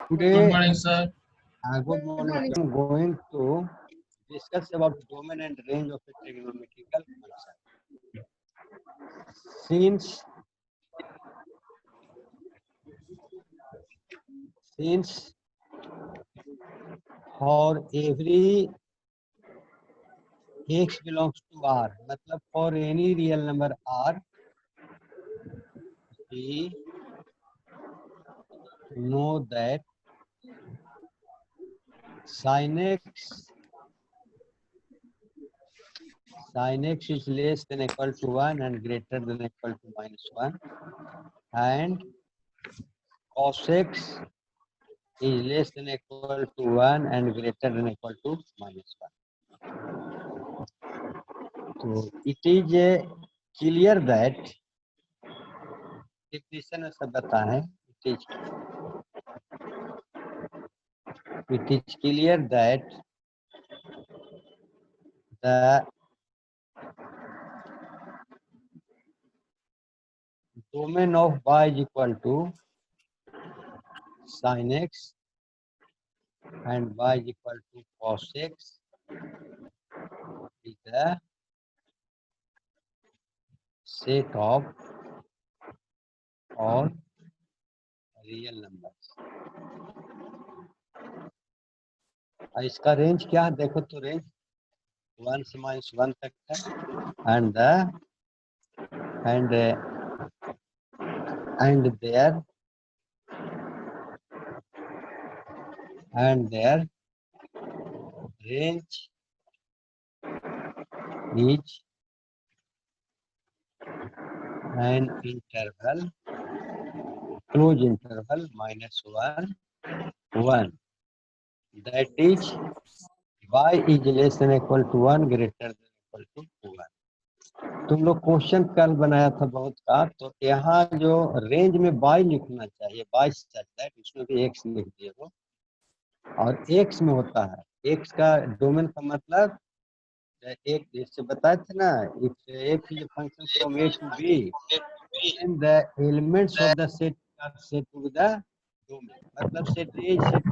Today, Good morning, sir. good morning. I'm going to discuss about domain and range of a trigonometrical function. Since for every x belongs to R, मतलब for any real number R, we know that sin x is less than equal to 1 and greater than equal to -1, and cos x is less than equal to 1 and greater than equal to -1. So it is clear that definition में सब बताएं. It is clear that the domain of y is equal to sin x and y is equal to cos x is the set of all real numbers. और इसका range क्या है देखो तो range 1 से -1 तक है and their range is an interval, close interval -1, 1. That is y is less than equal to 1, greater than equal to 1. तुम लोग क्वेश्चन कल बनाया था बहुत का, तो यहाँ जो रेंज में y लिखना चाहिए, y चलता है, इसमें भी x लिख दिए हो, और x में होता है, x का डोमेन का मतलब एक जैसे बताए थे ना, if f is a function from a to b, then the elements of the set are set to the domain. मतलब set a set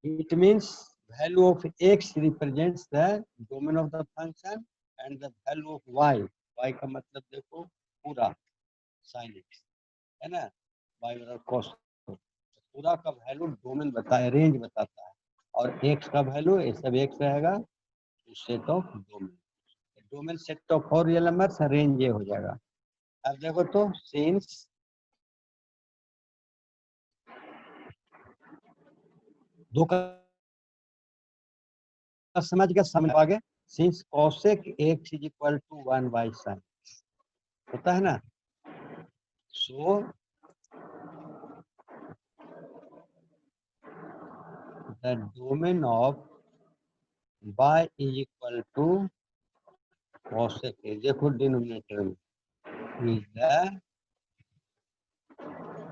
it means value of x represents the domain of the function and the value of y का मतलब देखो पूरा sin x है ना, y और cos पूरा का वैल्यू डोमेन बताया, रेंज बताता है, और x का वैल्यू ये सब x रहेगा, set of domain set of और रियल नंबर्स, रेंज ये हो जाएगा. अब देखो तो सिंस दो का समझ गया, समझ आगे. Since cosec x is equal to 1 by sin होता है ना, so the domain of y is equal to cosec x, देखो डिनोमिनेटर में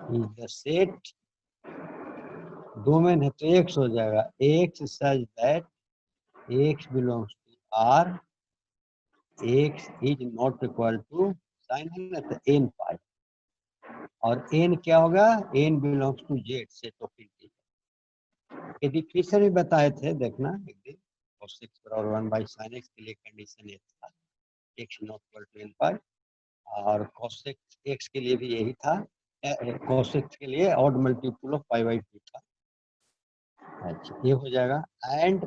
is the set, डोमेन है तो x हो जाएगा, x such that x belongs to R, x is not equal to sin है ना, तो n पाई, और n क्या होगा, n belongs to z, set of integer. ये डिफिनेशन भी बताए थे, देखना एक दिन, cos x बराबर 1 by sin x के लिए कंडीशन ये था, x not equal to n पाई, और cos x के लिए भी यही था, cos x के लिए odd multiple of pi by 2 था. अच्छा ये हो जाएगा, एंड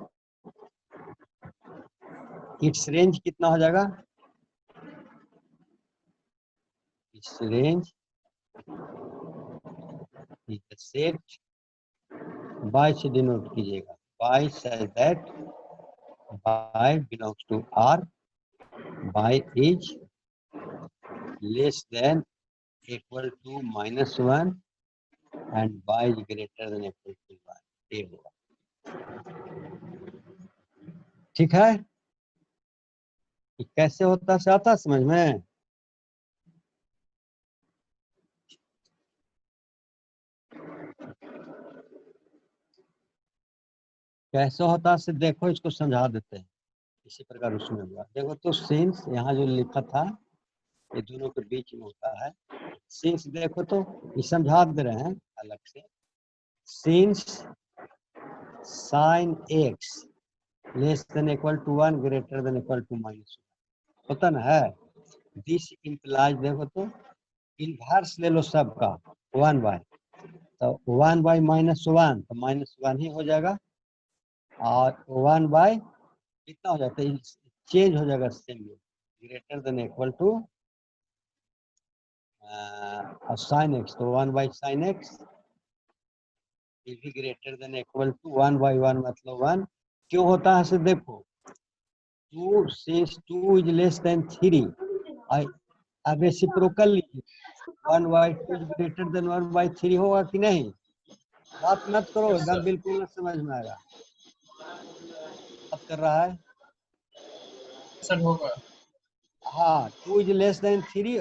इट्स रेंज कितना हो जाएगा, its range is the set, y से डिनोट कीजिएगा, y such that y belongs to R, y is less than equal to -1 and y is greater than equal to 1. ये होगा, ठीक है. कैसे होता है आता समझ में, कैसे होता है देखो, इसको समझा देते हैं. इसी प्रकार उसमें हुआ, देखो तो सिंस यहाँ जो लिखा था ये दोनों के बीच में होता है, सिंस देखो तो ये समझा दे रहे हैं अलग से, since sin x less than equal to 1 greater than equal to -1 होता ना है। दिस इम्प्लाइज देखो तो इनवर्स ले लो सबका 1/, तो 1/-1 तो -1 ही हो जाएगा, और 1/, कितना हो जाता है, चेंज हो जाएगा same, greater than equal to sin x, तो 1/sin x ये भी ग्रेटर देन इक्वल टू 1/1 मतलब 1। क्यों होता है, से देखो 2 since 2 is less than 3, अब रेसिप्रोकल लीजिए, 1/2 is greater than 1/3 होगा कि नहीं? बात मत करो, Yes, एकदम sir. बिल्कुल न समझ में आएगा। बात कर रहा है, सर होगा। हाँ 2 is less than 3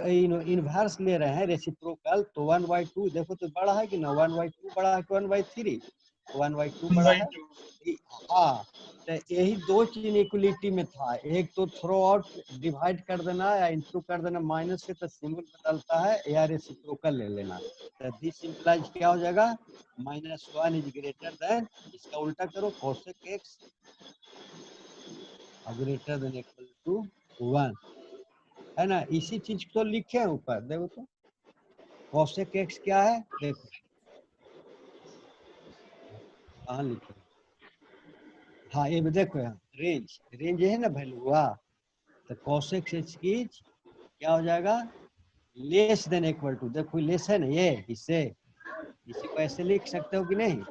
इनवर्स ले रहे हैं रेसिप्रोकल, तो 1/2 देखो तो बड़ा है कि ना, 1/2 बड़ा है कि 1/3? 1/2 बड़ा है। हाँ, तो यही दो चीज इक्वलिटी में था, एक तो थ्रो आउट डिवाइड कर देना या इंटू कर देना माइनस से, तो सिंबल बदलता है, या रेसिप्रोकल ले लेना, तो दिस इंप्लाइज क्या हो जाएगा, -1 इज ग्रेटर देन, इसका उल्टा करो cosec x greater than equal to 1, है ना। इसी चीज को लिखे हैं ऊपर, देखो तो cosec x क्या है, देखो कहाँ लिखे, हाँ ये भी देखो यहाँ रेंज, रेंज है ना वैल्यू हुआ, तो cosec x की क्या हो जाएगा, लेस देन इक्वल टू, देखो लेस है ना ये, इससे इसी को ऐसे लिख सकते हो कि नहीं,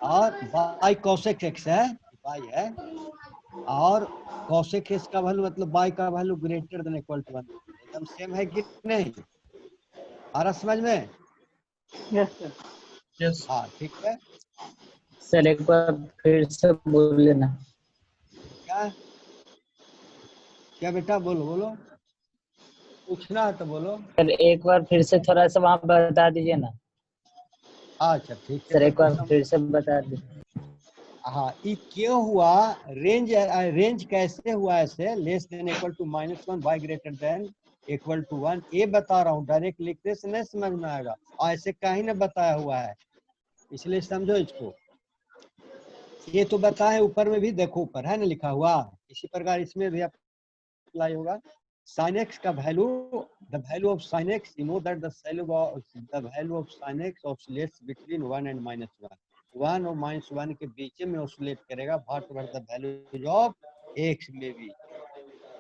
और बाई cosec x है, बाई है, और cosec x का वैल्यू मतलब बाई का value greater than equal to 1, एकदम सेम है कि नहीं, आ रहा समझ में? Yes sir. यस हाँ ठीक है। सर एक बार फिर से बोल लेना। क्या क्या बेटा, बोलो बोलो, पूछना है तो बोलो। सर एक बार फिर से थोड़ा सा वहाँ बता दीजिए ना। अच्छा ठीक है, सर एक बार देखो फिर से बता दीजिए। हाँ ये क्यों हुआ, रेंज रेंज कैसे हुआ, ऐसे less than equal to -1 y greater than equal to 1, ये बता रहा हूँ, डायरेक्ट लिखने से नहीं समझ में आएगा, और ऐसे कहीं ना बताया हुआ है, इसलिए समझो इसको। ये तो बताए ऊपर में भी, देखो ऊपर है ना लिखा हुआ, इसी प्रकार इसमें भी अप्लाई होगा। sin x का value, the value of sin x, you know that the value of sin x oscillates between 1 and -1, 1 और -1 के बीच में ऑसिलेट करेगा, what ever the value of x में भी,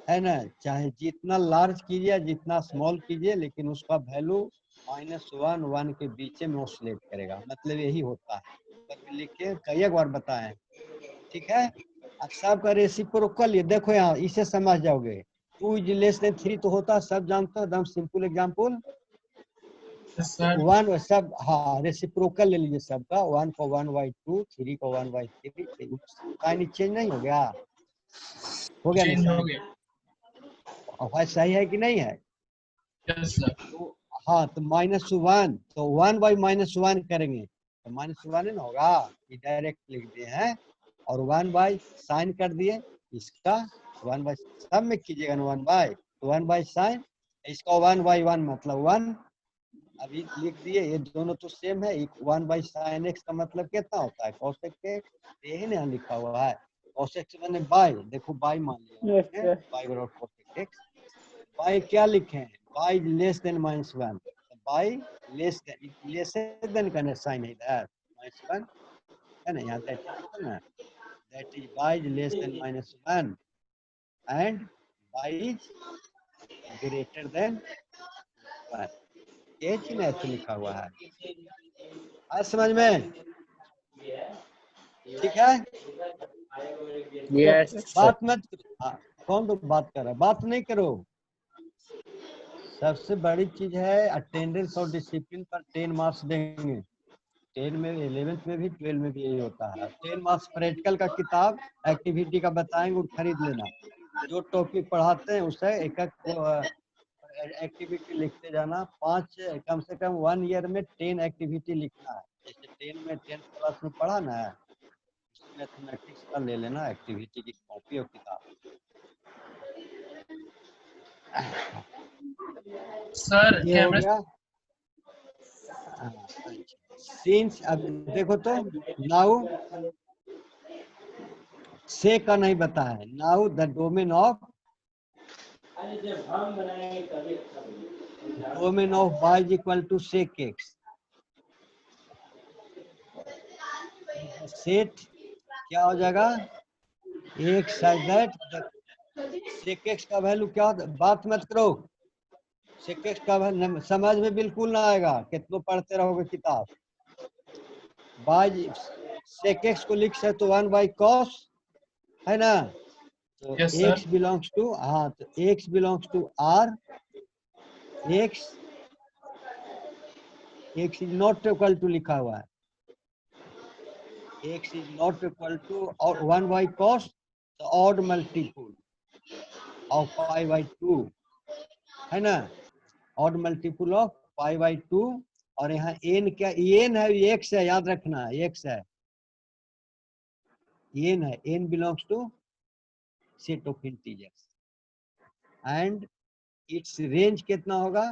है ना, चाहे जितना लार्ज कीजिए जितना स्मॉल कीजिए, लेकिन उसका वैल्यू -1 1 के बीच में ऑसिलेट करेगा, मतलब यही होता है, ऊपर में लिख के कई बार बताएं, ठीक है। अब सबका रेसिप्रोकल, ये देखो यहाँ इसे समझ जाओगे, 2 इज लेस देन 3 तो होता है, सब जानते हो, एकदम सिंपल एग्जांपल, सर। 1 सब, हाँ रेसिप्रोकल ले लीजिए सबका, 1 को 1/2, 3 को 1/3, साइन चेंज नहीं हो गया, हो गया ना चेंज हो साइन, गया। भाई सही है कि नहीं है? Yes sir. तो हाँ, तो -1, तो 1/-1 करेंगे, तो -1 ना होगा, ये डायरेक्ट लिख दिए हैं, और 1/sin कर दिए, इसका 1/, सब में कीजिएगा ना 1/, तो 1/sin, इसका 1/1 मतलब 1, अभी लिख दिए, ये दोनों तो सेम है, 1/sin x का मतलब कितना होता है, cosec x, यही ना लिखा हुआ है, cosec x मैंने बाई, देखो बाई मान लिया यस हमने, सर। बाई बराबर cosec x, बाई क्या लिखे हैं, by less than -1, by less than का साइन है इधर, -1 है ना, यहाँ दैट इज ना, that is by less than -1 and by is greater then 1, ये चीज ऐसे लिखा हुआ है, आज समझ में, ठीक है। Yes sir. बात मत करो, कौन तो बात कर रहा है, बात नहीं करो, सबसे बड़ी चीज है अटेंडेंस और डिसिप्लिन पर 10 मार्क्स देंगे, 10 में 11th में भी 12 में भी यही होता है, 10 मार्क्स प्रैक्टिकल का किताब एक्टिविटी का बताएंगे और खरीद लेना, जो टॉपिक पढ़ाते हैं उससे एक एक्टिविटी लिखते जाना, 5 कम से कम 1 ईयर में 10 एक्टिविटी लिखना है, जैसे 10 में 10th क्लास में पढ़ा ना है, मैथमेटिक्स का ले लेना एक्टिविटी की कॉपी और किताब। सर ये हो कैमरा। गया, हाँ, अच्छा। सिंस अब देखो तो नाउ से का नहीं बताया, now the domain of y is equal to sec x, set क्या हो जाएगा, x such that sec x का वैल्यू क्या होता, बात मत करो, sec x का वैल्यू समझ में बिल्कुल ना आएगा, कितना पढ़ते रहोगे किताब। y sec x को लिख सकते तो 1 by cos है ना, तो Yes, sir. x belongs to, हाँ तो x belongs to r, x x is not equal to लिखा हुआ है, x is not equal to और 1 by cos, तो odd multiple of pi by 2 है ना, odd multiple of pi by 2, और यहाँ n क्या, n है, x है, याद रखना x है, n है, n belongs to set of integers and its range कितना होगा,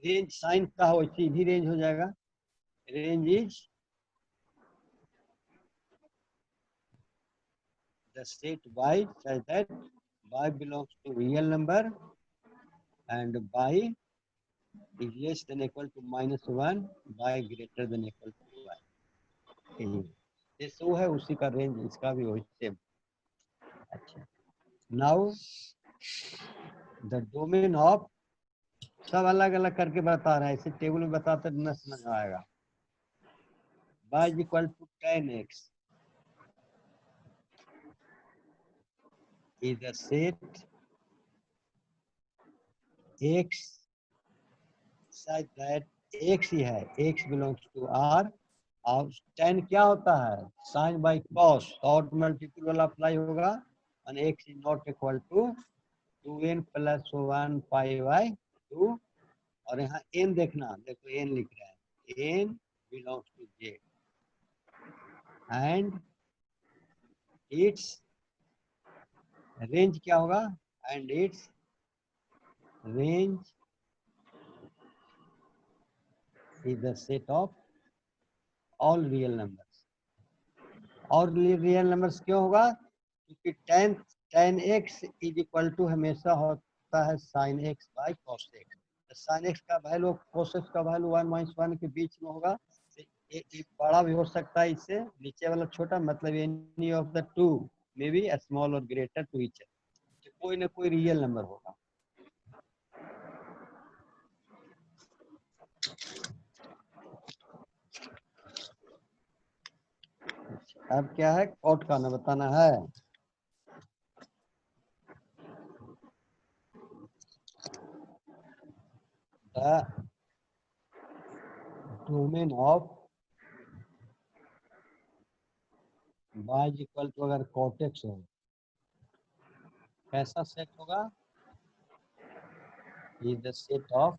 रेंज साइन का हो सीधी रेंज हो जाएगा, range is the set y such that y belongs to real number and y is less than equal to -1, y greater than equal to y, ये सो है उसी का रेंज, इसका भी वही सेम। अच्छा, नाउ द डोमेन ऑफ, सब अलग अलग करके बता रहे हैं, इसे टेबल में बताते तो न समझ में आएगा। y is equal to tan x is a set x such that x ही है, x belongs to r, और tan क्या होता है, sine by cos, odd multiple वाला अप्लाई होगा, और x is not equal to 2n plus 1 pi by 2, और यहाँ n देखना, देखो n लिख रहा है, n belongs to j and its range क्या होगा, and its range is the set of all real numbers, और रियल नंबर्स क्यों होगा, क्योंकि tan x is equal to हमेशा होता है sin x by cos x, तो sin x का वैल्यू cos x का वैल्यू 1 - 1 के बीच में होगा, एक बड़ा भी हो सकता है इससे, नीचे वाला छोटा, मतलब any of the two may be small और ग्रेटर टू ईच, कोई ना कोई रियल नंबर होगा। अब क्या है, कॉट का ना बताना है, the domain of y equal to, अगर cot x हो, कैसा सेट होगा, is the set of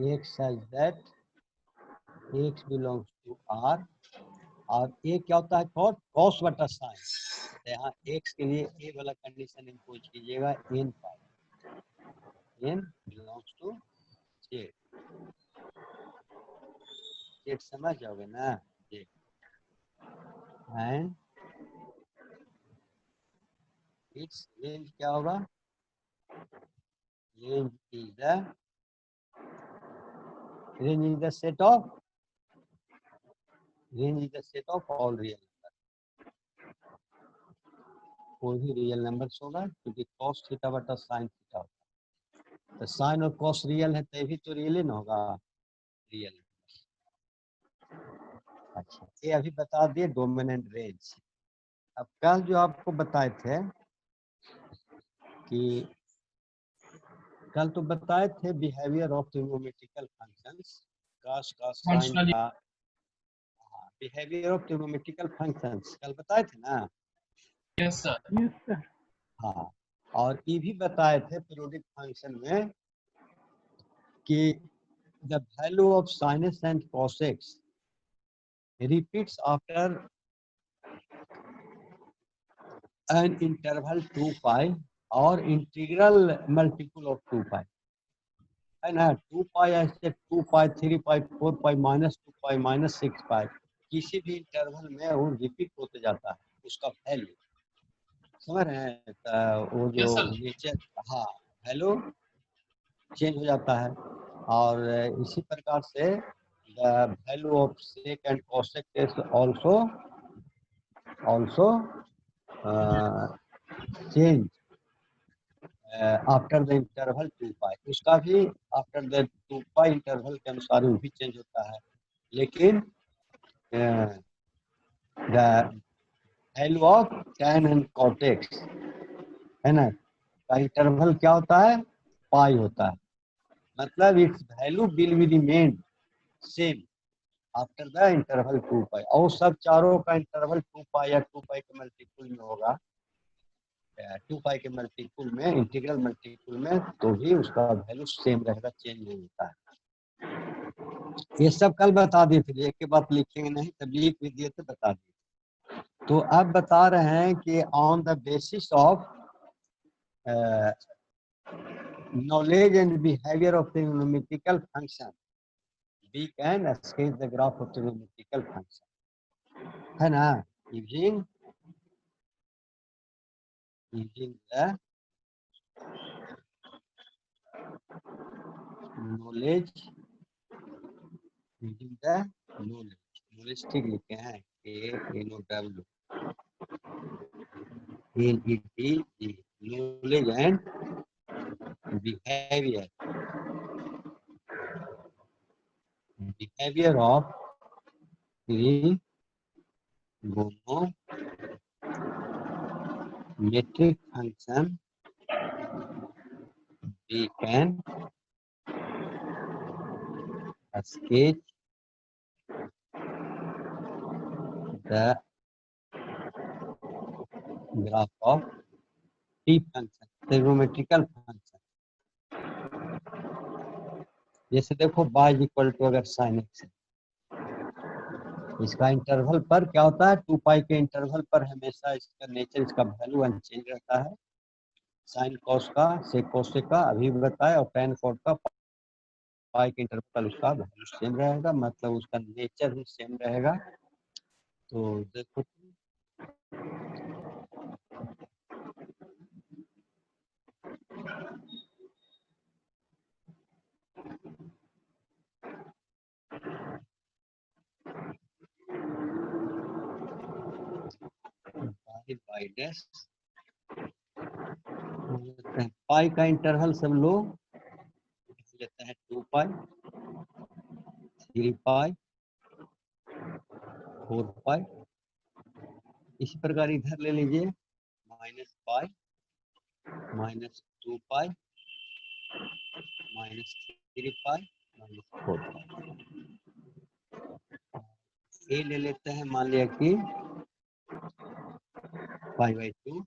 x such that x belongs to r, और a क्या होता है, cot cos बटा साइन, तो यहाँ x के लिए a वाला कंडीशन इम्पोज कीजिएगा, n pi, n belongs to z, z समझ जाओगे ना, z एंड इट्स रेंज क्या होगा, range is the set of, range is the set of all real number, कोई भी रियल नंबर्स होगा, क्योंकि cos थीटा बटा sin थीटा होगा, तो साइन और cos रियल है, तभी तो रियल ही ना होगा, रियल। अच्छा, ये अभी बता दिए डोमेन एंड रेंज। अब कल जो आपको बताए थे कि कल तो बताए थे behaviour of trigonometrical functions, cos sin Functionally. का, बिहेवियर ऑफ ट्रिग्नोमेट्रिकल फंक्शंस कल बताए थे ना, Yes, sir. हाँ, और ये भी बताए थे पीरियोडिक फंक्शन में कि the value of sinus and cos x repeats after an interval 2 pi or integral multiple of 2 pi, है ना, 2 पाई ऐसे 2 पाई 3 पाई 4 पाई -2 पाई -6 पाई, किसी भी इंटरवल में वो रिपीट होते जाता है उसका वैल्यू, समझ रहे हैं? तो वो जो Yes, sir. नेचर, हाँ, वैल्यू चेंज हो जाता है। और इसी प्रकार से the value of sec and cosec is also change after the interval 2 pi, उसका भी आफ्टर द 2 पाई इंटरवल के अनुसार वो भी चेंज होता है, लेकिन the value of tan and cot x, है ना, का इंटरवल क्या होता है, पाई होता है, मतलब it's value will be remain same after the interval 2 पाई, और सब चारों का इंटरवल 2 पाई या 2 पाई के मल्टीपल में होगा, 2 पाई के मल्टीपल में, इंटीग्रल मल्टीपल में, तो भी उसका वैल्यू सेम रहेगा, चेंज नहीं होता है। ये सब कल बता दिए थे, एक के बाद लिखेंगे नहीं, तब लिख भी दिए थे, बता दिए। तो अब बता रहे हैं कि on the basis of knowledge and behavior of trigonometrical function, we can sketch the graph of trigonometrical function, है ना, using the knowledge, using the knowledge ठीक लिखे हैं, KNOW NEDG, knowledge and behavior of trigonometric function, we can sketch the graph of T function, trigonometrical function। जैसे देखो y equal to अगर sin x है, इसका इंटरवल पर क्या होता है, 2 पाई के इंटरवल पर हमेशा इसका नेचर, इसका वैल्यू अनचेंज रहता है, साइन कॉस का, सेक कोसेक का अभी बताया, और tan कॉट का पाई के इंटरवल पर उसका वैल्यू सेम रहेगा, मतलब उसका नेचर भी सेम रहेगा। तो देखो पाई डैश, पाई का इंटरवल सब लोग लेते हैं 2 पाई 3 पाई 4 पाई, इसी प्रकार इधर ले लीजिए माइनस पाई -2 पाई -3 पाई -4 पाई। ये ले लेते हैं, मान लिया कि π/2,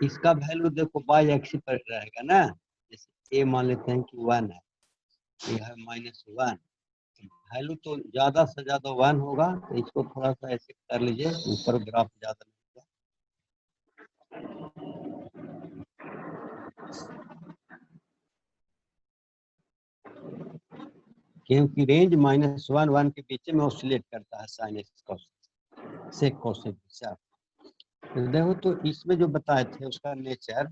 इसका वैल्यू देखो बाई एक्स पर रहेगा ना, जैसे ए मान लेते हैं कि 1 है, ये है -1, वैल्यू तो ज्यादा से ज्यादा 1 होगा, तो इसको थोड़ा सा ऐसे कर लीजिए, ऊपर ग्राफ ज्यादा नहीं होगा, क्योंकि रेंज -1 1 के बीच में ऑसिलेट करता है sine x cosec sec cosec. देखो तो इसमें जो बताए थे उसका नेचर,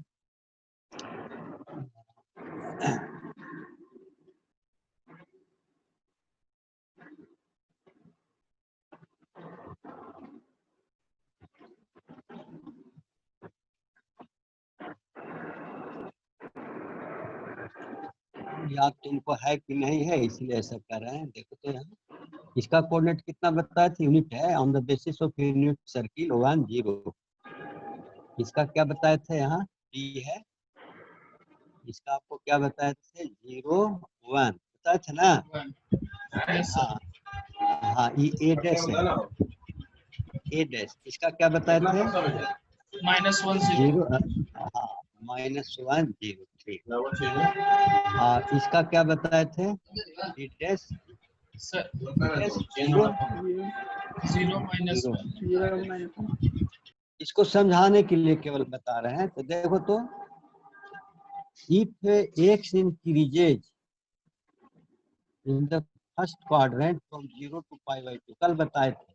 याद तुमको है कि नहीं है, इसलिए ऐसा कर रहे हैं। देखो तो यहाँ इसका कोऑर्डिनेट कितना बताया था, यूनिट है, on the basis of unit circle 1 0, इसका क्या बताए थे, यहाँ टी है, इसका आपको क्या बताए थे, 0 1 बताए थे ना। Yes, sir. हाँ हाँ, ये ए डैश है, ए डैश, इसका क्या बताए थे, -1 0. 0, हाँ -1 0, ठीक। हाँ, इसका क्या बताए थे, बी डैश Sir, डैश 0 0 -1. इसको समझाने के लिए केवल बता रहे हैं। तो देखो तो if x increases in the first quadrant from 0 to π/2, कल बताए थे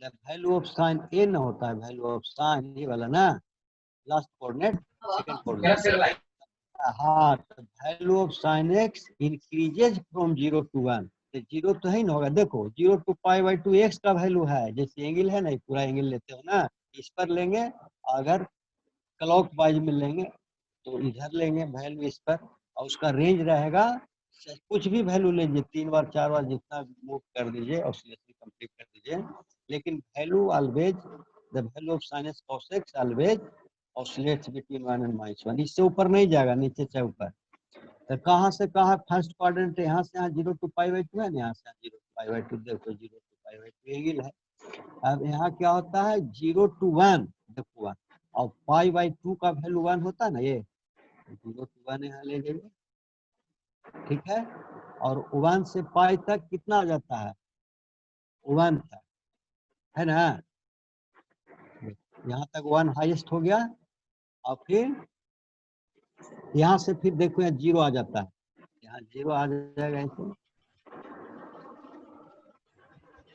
द वैल्यू ऑफ साइन ए न होता है, वैल्यू ऑफ साइन ये वाला ना, लास्ट कोऑर्डिनेट सेकंड कोऑर्डिनेट। हाँ, तो value of sine x increases from 0 to 1, तो 0 तो है ही ना होगा। देखो 0 to π/2 एक्स का वैल्यू है, जैसे एंगल है ना, पूरा एंगल लेते हो ना, इस पर लेंगे, अगर क्लॉक वाइज में लेंगे तो इधर लेंगे वैल्यू इस पर, और उसका रेंज रहेगा, कुछ भी वैल्यू लीजिए, 3 बार 4 बार जितना मूव कर दीजिए, ऑसिलेशन कंप्लीट कर दीजिए, लेकिन value always the value of sin x cos x always oscillates between 1 and -1, इससे ऊपर नहीं जाएगा, नीचे से ऊपर। तो कहाँ से कहाँ फर्स्ट क्वाड्रेंट, यहाँ से यहाँ 0 to π/2 है ना, यहाँ से 0 to π/2, देखो 0 to π/2 एंगल है। अब यहाँ क्या होता है 0 to 1, देखो 1, और π/2 का वैल्यू 1 होता है ना, ये 0 to 1 यहाँ ले जाइए, ठीक है। और 1 से पाई तक कितना आ जाता है, 1 तक, है ना, यहाँ तक 1 हाईएस्ट हो गया, और फिर यहाँ से फिर देखो यहाँ 0 आ जाता है, यहाँ 0 आ जाएगा ऐसे,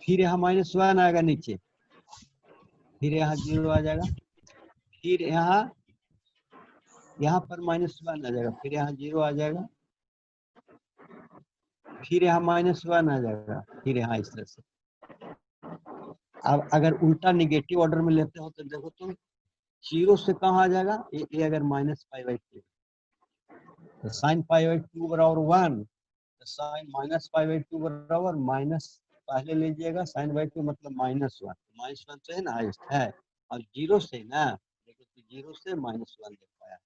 फिर यहाँ -1 आएगा नीचे, फिर यहाँ 0 आ जाएगा, फिर यहाँ पर -1 आ जाएगा, फिर यहाँ 0 आ जाएगा, फिर यहाँ -1 आ जाएगा, फिर यहाँ इस तरह से। अब अगर उल्टा निगेटिव ऑर्डर में लेते हो तो देखो तो 0 से कहाँ आ जाएगा, ये अगर -π/2, तो sin π/2 बराबर 1, तो sin -π/2 बराबर माइनस, पहले लीजिएगा sin/2 मतलब -1, -1 तो है ना हाईएस्ट है, और 0 से ना, देखो तो 0 से -1 देख पाया,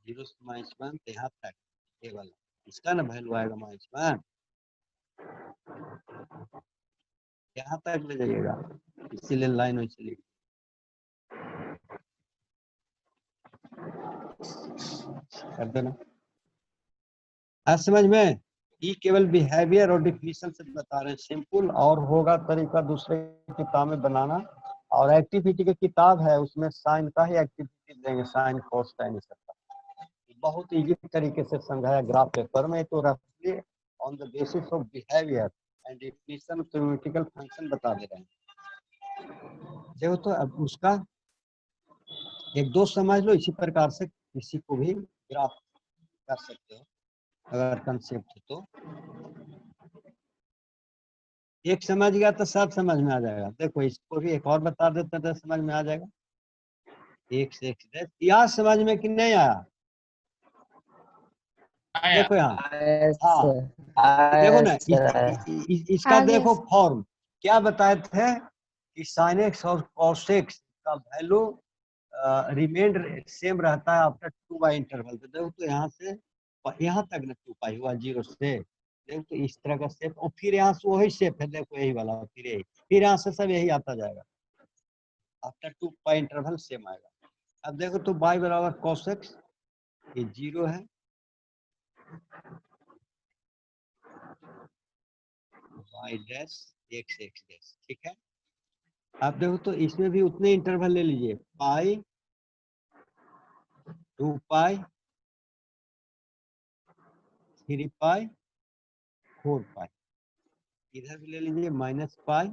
0 से -1 तो यहाँ तक ये वाला, इसका ना वैल्यू आएगा -1, यहाँ तक ले जाइएगा, इसीलिए लाइन वैसे लिखी कर देना। आज समझ में, ये केवल बिहेवियर और डिफिनीशन से बता रहे हैं, सिंपल, और होगा तरीका दूसरे किताब में बनाना, और एक्टिविटी की किताब है उसमें साइन का ही एक्टिविटी देंगे, साइन कोस साइन सबका, बहुत इजी तरीके से समझाया ग्राफ पेपर में, तो रफली on the basis of behaviour and definition of theoretical function बता दे रहे हैं। देखो तो अब उसका एक दो समझ लो, इसी प्रकार से किसी को भी ग्राफ कर सकते हो अगर कंसेप्ट है तो। एक समझ गया तो सब समझ में आ जाएगा। देखो इसको भी एक और बता देते हैं तो समझ में आ जाएगा। एक से एक यहाँ समझ में कि नहीं आया, आया। देखो यहाँ, हाँ देखो ना, इसका आ गया। देखो फॉर्म क्या बताए थे कि sin x और cos x का वैल्यू रिमेंड सेम रहता है आफ्टर 2 इंटरवल। तो देखो तो यहाँ से यहाँ तक ना 2 हुआ 0 से, देखो तो इस तरह का शेप, और फिर यहाँ से वही शेप है, देखो यही वाला, फिर यही, फिर यहाँ से सब यही आता जाएगा, आफ्टर 2 इंटरवल सेम आएगा। अब देखो तो y बराबर cos x, ये 0 है, y dash x x dash, ठीक है। अब देखो तो इसमें भी उतने इंटरवल ले लीजिए, पाई 2 पाई 3 पाई 4 पाई, इधर भी ले लीजिए -π -2 पाई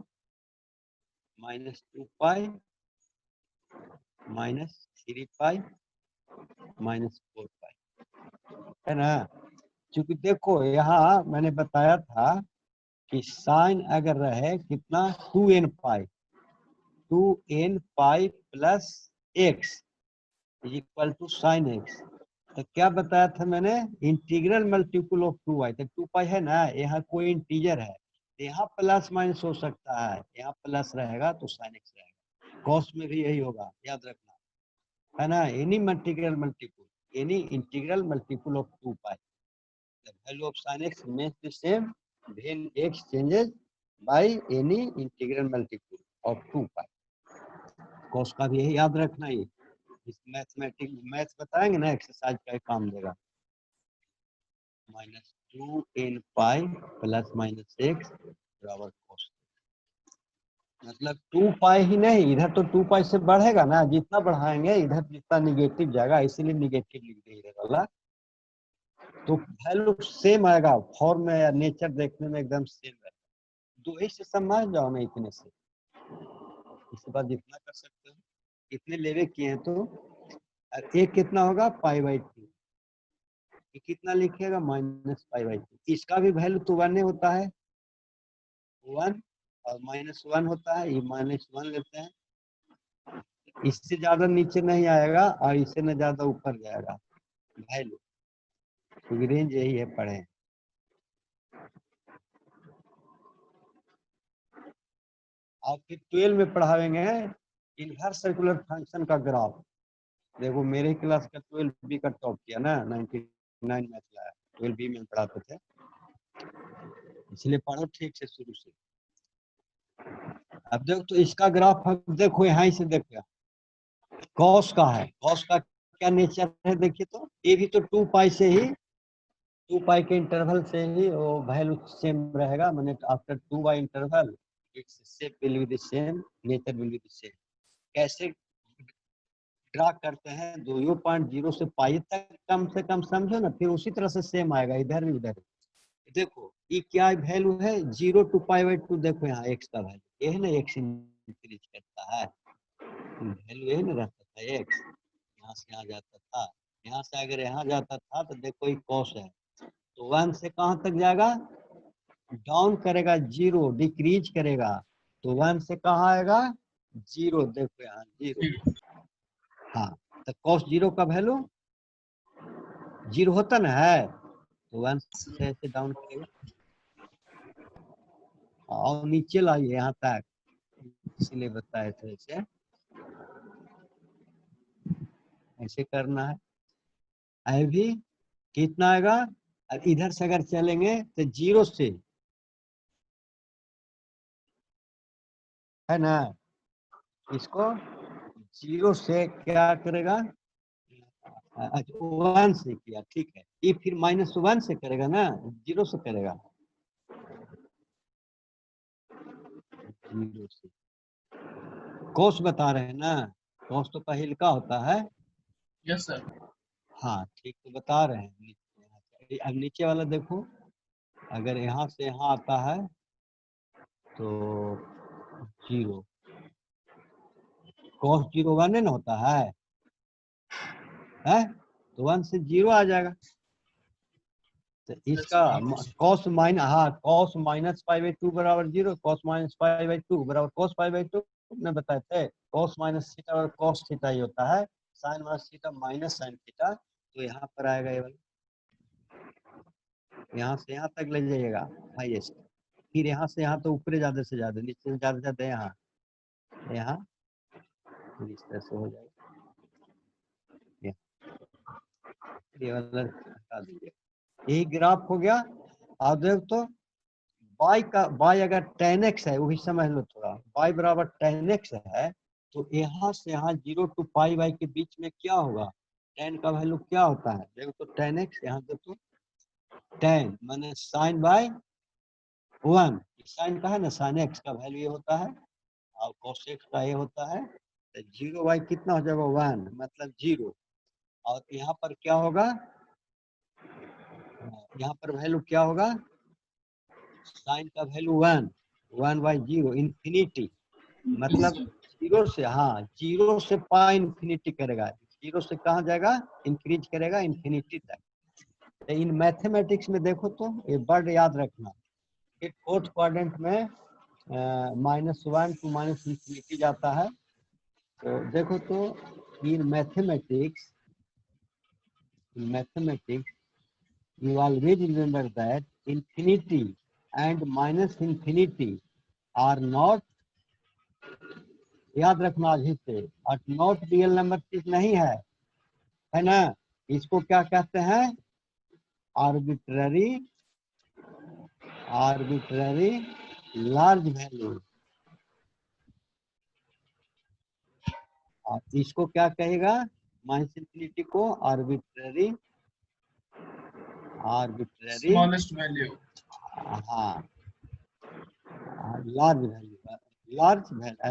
-3 पाई -4 पाई, है ना। क्योंकि देखो यहाँ मैंने बताया था कि साइन अगर रहे कितना 2n pi plus x is equal to sine x, तो क्या बताया था मैंने, इंटीग्रल मल्टीपल ऑफ 2y, तो 2 है ना, यहाँ कोई इंटीजर है, यहाँ प्लस माइनस हो सकता है, यहाँ प्लस रहेगा तो साइन x रहेगा, कॉस में भी यही होगा, याद रखना, है ना। Any integral multiple of 2 the value of sin x remains the same when x changes by any integral multiple of 2 cos का भी यही याद रखना है। इस मैथ्स बताएंगे ना, एक्सरसाइज का काम देगा, -2n पाई प्लस -x बराबर cos, मतलब 2 ही नहीं, इधर तो 2 से बढ़ेगा ना, जितना बढ़ाएंगे इधर जितना निगेटिव जाएगा, इसीलिए निगेटिव लिख दे इधर वाला, तो वैल्यू सेम आएगा, फॉर्म में या नेचर देखने में एकदम सेम है। दो ही से समझ जाओ ना इतने से, इसके बाद जितना कर सकते हो इतने लेवे किए हैं। तो और एक कितना होगा π/2, ये कितना लिखिएगा -π/2। इसका भी वैल्यू तो 1 होता है, 1 और -1 होता है, ये -1 लेते हैं। इससे ज्यादा नीचे नहीं आएगा और इससे न ज्यादा ऊपर जाएगा वैल्यू, क्योंकि रेंज यही है पढ़े। और फिर 12 में पढ़ाएंगे इनवर्स सर्कुलर फंक्शन का ग्राफ। देखो मेरे क्लास का 12B का टॉप किया ना, 99 मैथ लाया, 12B में पढ़ाते थे, इसलिए पढ़ो ठीक से शुरू से। अब देखो तो इसका ग्राफ देखो, यहाँ से देखो कॉस का है, कॉस का क्या नेचर है देखिए। तो ये भी तो 2π से ही, 2π के इंटरवल से ही वो वैल्यू सेम रहेगा, माने after 2 interval its shape will be the same, nature will be the same. कैसे ड्रा करते हैं, 2.0 से पाई तक कम से कम समझो ना, फिर उसी तरह से सेम आएगा इधर भी उधर। देखो ये क्या वैल्यू है, 0 to π/2। देखो यहाँ x का वैल्यू ये है ना, x इंक्रीज करता है, वैल्यू यही ना रहता था x, यहाँ से यहाँ जाता था, यहाँ से अगर यहाँ जाता था तो देखो ये कॉस है, तो 1 से कहाँ तक जाएगा, डाउन करेगा, 0 डिक्रीज करेगा, तो 1 से कहाँ आएगा 0, देखो यहाँ 0। हाँ तो कॉस 0 का वैल्यू 0 होता ना है, तो 1 से ऐसे डाउन करेगा और नीचे लाइए यहाँ तक, इसलिए बताए थे ऐसे, ऐसे करना है। अभी कितना आएगा, और इधर से अगर चलेंगे तो 0 से है ना, इसको 0 से क्या करेगा, 1 से किया, ठीक है। ये फिर -1 से करेगा ना, 0 से करेगा, 0 से। कॉस बता रहे हैं ना, कॉस तो पहले का होता है। Yes sir. हाँ ठीक, तो बता रहे हैं। अब नीचे वाला देखो, अगर यहाँ से यहाँ आता है तो 0, cos 0 1 ना होता है, तो 1 से 0 आ जाएगा। तो इसका cos माइनस, हाँ cos -π/2 बराबर 0, cos -π/2 बराबर cos π/2 ने बताए थे। cos माइनस थीटा और cos थीटा ही होता है, sin minus theta minus sin theta. तो यहाँ पर आएगा ये वाला, यहाँ से यहाँ तक ले जाइएगा हाईएस्ट, फिर यहाँ से यहाँ तो ऊपर ज्यादा से ज्यादा, नीचे ज्यादा से ज्यादा यहाँ, यहाँ इस तरह से हो जाएगा। ये वाला हटा दीजिए, यही ग्राफ हो गया। और देख तो y का, y अगर tan x है, वो भी समझ लो थोड़ा, y बराबर tan x है, तो यहाँ से यहाँ 0 to π/y के बीच में क्या होगा, tan का वैल्यू क्या होता है, देखो तो tan x, यहाँ देखो tan माने sin बाय 1, sin का है ना, sin x का वैल्यू ये होता है और cos x का ये होता है, तो 0y कितना हो जाएगा 1, मतलब 0। और यहाँ पर क्या होगा, यहाँ पर वैल्यू क्या होगा, साइन का वैल्यू 1/0 इंफिनिटी, मतलब 0 से, हाँ 0 से पाई इंफिनिटी करेगा, 0 से कहाँ जाएगा, इंक्रीज करेगा इंफिनिटी तक। तो इन मैथमेटिक्स में देखो तो ये वर्ड याद रखना, एक फोर्थ क्वाड्रेंट में -1 to -इंफिनिटी जाता है। तो देखो तो in mathematics you always remember that infinity and -infinity are not, याद रखना आज ही से, और नॉट रियल नंबर चीज नहीं है ना। इसको क्या कहते हैं, आर्बिट्ररी लार्ज वैल्यू। और इसको क्या कहेगा, -इंफिनिटी को आर्बिट्ररी स्मॉलेस्ट वैल्यू। हाँ large value,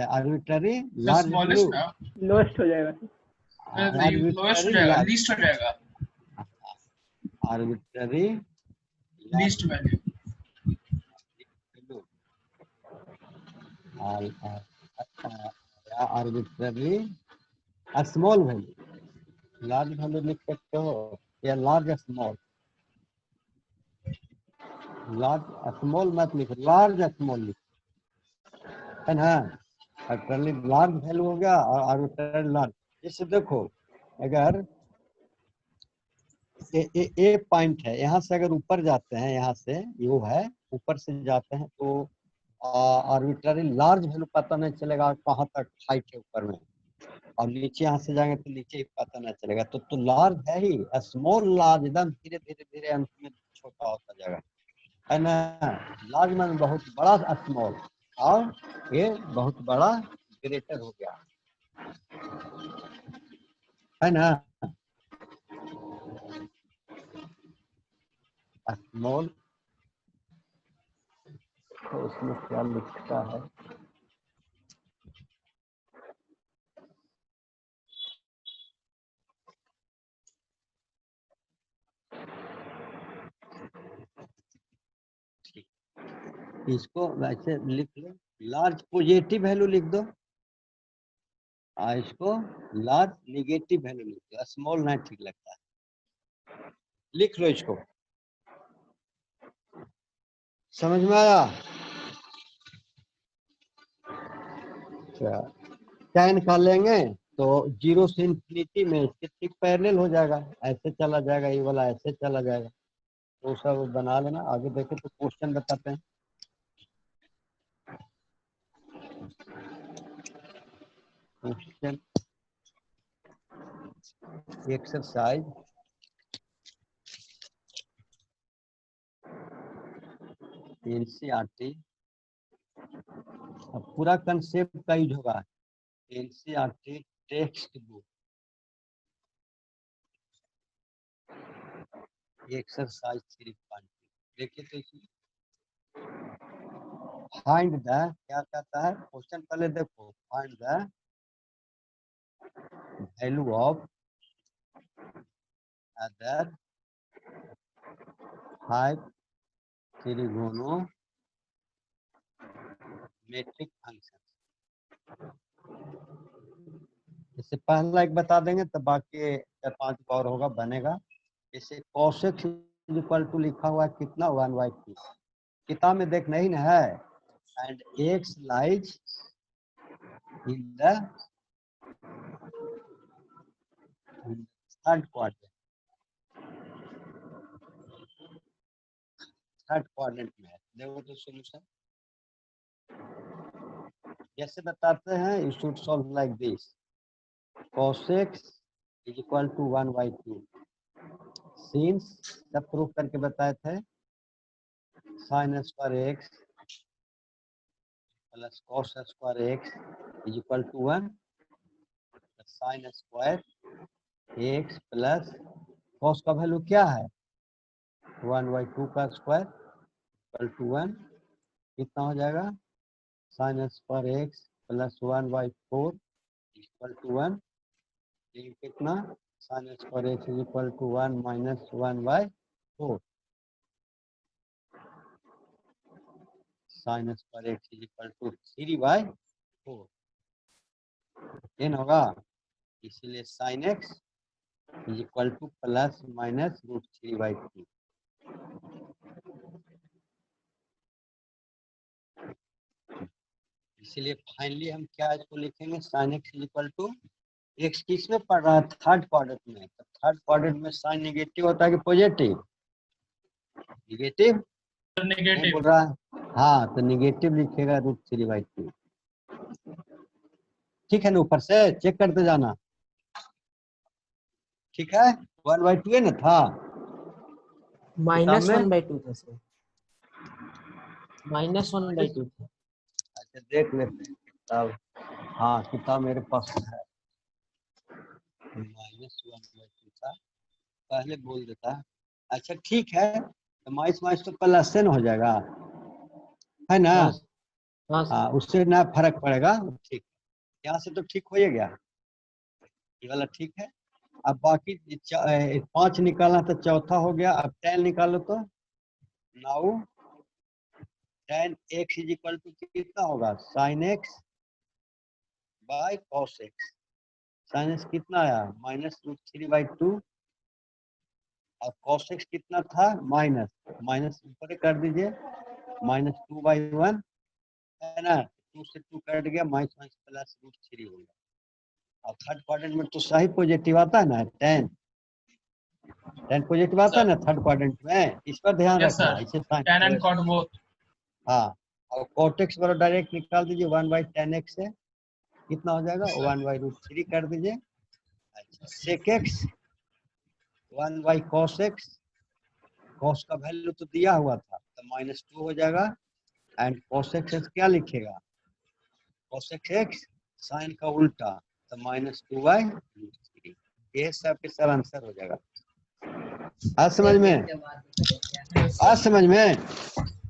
arbitrary large value, smallest ना, लोएस्ट हो जाएगा। लोएस्ट हो जाएगा, लीस्ट हो जाएगा। Arbitrary Least value. Arbitrary small value, large value लिख सकते हो या लार्ज स्मॉल, लार्ज स्मॉल मत लिखो, लार्ज स्मॉल लिखो, है ना। आर्बिट्ररी लार्ज वैल्यू हो गया और आर्बिट्ररी लार्ज। जैसे देखो अगर ए पॉइंट है, यहाँ से अगर ऊपर जाते हैं, यहाँ से यू है ऊपर से जाते हैं तो आर्बिट्ररी लार्ज वैल्यू पता नहीं चलेगा कहाँ तक हाइट है ऊपर में, और नीचे यहाँ से जाएंगे तो नीचे ही पता नहीं चलेगा। तो लार्ज है ही, स्मॉल लार्ज एकदम धीरे धीरे धीरे अंत में छोटा होता जाएगा, है ना। लार्ज में बहुत बड़ा स्मॉल, और ये बहुत बड़ा ग्रेटर हो गया, है ना। स्मॉल तो उसमें क्या लिखता है, इसको वैसे लिख लो, लार्ज पॉजिटिव वैल्यू लिख दो, इसको लार्ज निगेटिव वैल्यू लिख दो, स्मॉल नहीं ठीक लगता है, लिख लो इसको। समझ में आया? क्या निकाल लेंगे तो 0 से इंफिनिटी में इसके ठीक पैरेलल हो जाएगा, ऐसे चला जाएगा, ये वाला ऐसे चला जाएगा, तो सब बना लेना। आगे देखें तो क्वेश्चन बताते हैं। क्वेश्चन एक्सरसाइज एनसीईआरटी, अब पूरा कंसेप्ट का यूज होगा, एनसीईआरटी टेक्स्ट बुक एक्सरसाइज 3.2। देखिए तो इसमें फाइंड द, क्या कहता है क्वेश्चन, पहले देखो, find the value of other 5 trigonometric function. इससे पहला एक बता देंगे तो बाकी 4-5 और होगा बनेगा। जैसे cos x इक्वल टू लिखा हुआ है कितना, 1/2, किताब में देख नहीं ना है, and x lies in the third quadrant, third quadrant में है। देखो तो सॉल्यूशन जैसे बताते हैं, you should solve like this, cos x is equal to 1/2, since जब प्रूफ करके बताए थे sin square x plus cos square x is equal to 1, sin square x plus cos का वैल्यू क्या है 1/2 का स्क्वायर इक्वल टू 1, कितना हो जाएगा sin square x plus 1/4 equal to 1, ये कितना sin square x is equal to 1 minus 1/4, sin square x is equal to 3/4, ये ना होगा, इसीलिए sin x is equal to plus minus √3/2। इसीलिए फाइनली हम क्या इसको लिखेंगे, sin x is equal to, x किस में पढ़ रहा है, थर्ड क्वाड्रेंट में, तो थर्ड क्वाड्रेंट में साइन नेगेटिव होता है कि पॉजिटिव, नेगेटिव नहीं Negative. बोल रहा है, हाँ तो नेगेटिव लिखेगा √3/2, ठीक है ना, ऊपर से चेक करते जाना, ठीक है, 1/2 है ना था माइनस में? 1/2 था सर, -1/2 था। अच्छा देख लेते हैं किताब, हाँ किताब मेरे पास है, -1/2 था, पहले बोल देता। अच्छा ठीक है, तो माइनस माइनस तो प्लस से न हो जाएगा, है ना। हाँ हाँ सर। हाँ उससे ना फर्क पड़ेगा, ठीक, यहाँ से तो ठीक हो ही गया, ये वाला ठीक है। अब बाकी 5 निकालना तो चौथा हो गया। अब 10 निकालो तो now tan x is equal to कितना होगा, sin x by cos x। sin x कितना आया -√3/2 और cos x कितना था माइनस ऊपर कर दीजिए -2/1 है ना, 2 से 2 कट गया -+ √3 हो गया। और थर्ड क्वाड्रेंट में तो सही पॉजिटिव आता है ना, 10 पॉजिटिव आता है ना थर्ड क्वाड्रेंट में, इस पर ध्यान Yes, रखना sir. इसे sign. Tan and cot both. हाँ, और cot x बराबर डायरेक्ट निकाल दीजिए 1/tan x से कितना हो जाएगा, 1/√3 कर दीजिए। अच्छा, sec x 1/cos x, cos का वैल्यू तो दिया हुआ था तो -2 हो जाएगा। एंड cos x क्या लिखेगा, cos x साइन का उल्टा तो -2/√3। ये सब के सब आंसर हो जाएगा। आज समझ में, Yes, आज sir. समझ में,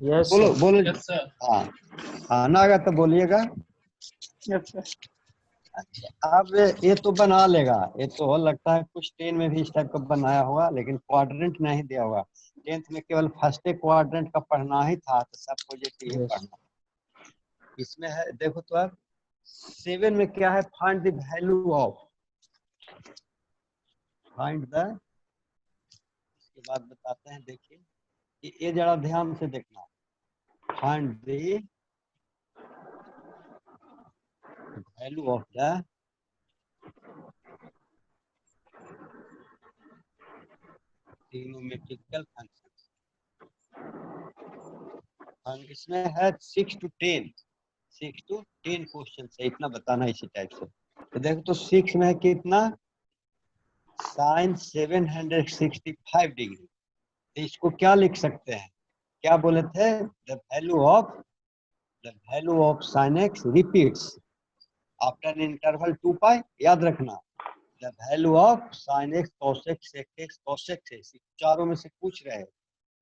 यस बोलो सर। बोलो। Yes, sir. हाँ हाँ, ना आगा तो बोलिएगा। Yes sir. अच्छा, अब ये तो बना लेगा, ये तो लगता है कुछ 10 में भी इस टाइप का बनाया होगा, लेकिन क्वाड्रेंट नहीं दिया होगा। 10th में केवल फर्स्ट क्वाड्रेंट का पढ़ना ही था, तो सब प्रोजेक्ट ये पढ़ना। इसमें है देखो तो अब 7 में क्या है, find the value of, find the, इसके बाद बताते हैं। देखिए ये जरा ध्यान से देखना, find the value of the trigonometrical function. इसमें है 6 to 10 क्वेश्चन है, इतना बताना इसी टाइप से। तो देखो तो 6 में है कितना, साइन 765 डिग्री। तो इसको क्या लिख सकते हैं, क्या बोले थे, the value of sine x repeats after interval 2π। याद रखना, the value of sine x cos x sec x cos x, चारों में से पूछ रहे हैं।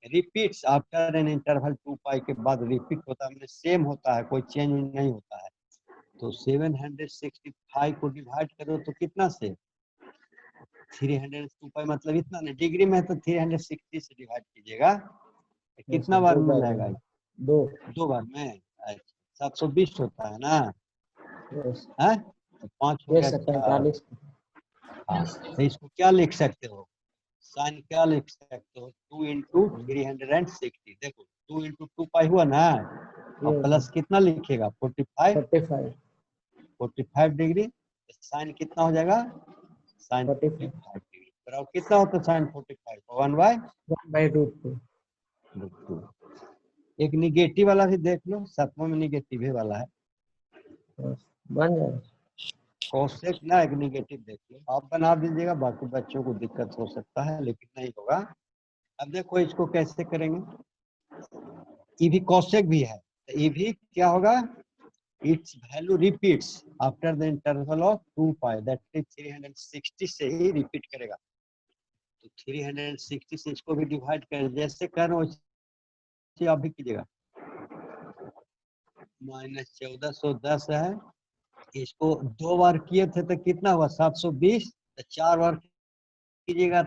रिपीट्स आफ्टर एन इंटरवल 2π के बाद रिपीट होता है, मतलब सेम होता है, कोई चेंज नहीं होता है। तो 765 को डिवाइड करो तो कितना से, 302π, मतलब इतना नहीं, डिग्री में है तो 360 से डिवाइड कीजिएगा, कितना बार में मिलेगा, दो बार में। 720 होता है ना, है तो 5 हो गया 4। 45। हाँ, तो इसको क्या लिख सकते हो, साइन क्या लिख सकते हो, 2 × 360। देखो 2 × 2π हुआ ना, और प्लस कितना लिखेगा 45 डिग्री, साइन कितना हो जाएगा, साइन 45 डिग्री बराबर कितना होता है, साइन 45 1/√2। एक निगेटिव वाला भी देख लो, 7वां में निगेटिव ही वाला है, बन जाएगा। कोसेक ना, एक निगेटिव देख लो, आप बना दीजिएगा, बाकी बच्चों को दिक्कत हो सकता है लेकिन नहीं होगा। अब देखो इसको कैसे करेंगे, ये भी कोसेक भी है, तो ये भी क्या होगा, its value repeats after the interval of 2π, that is 360 से ही रिपीट करेगा। तो 360 से इसको भी डिवाइड कर, जैसे कर रहे हो वैसे आप भी कीजिएगा। -1410 है, इसको 2 बार किए थे तो कितना हुआ 720, तो 4 बार कीजिएगा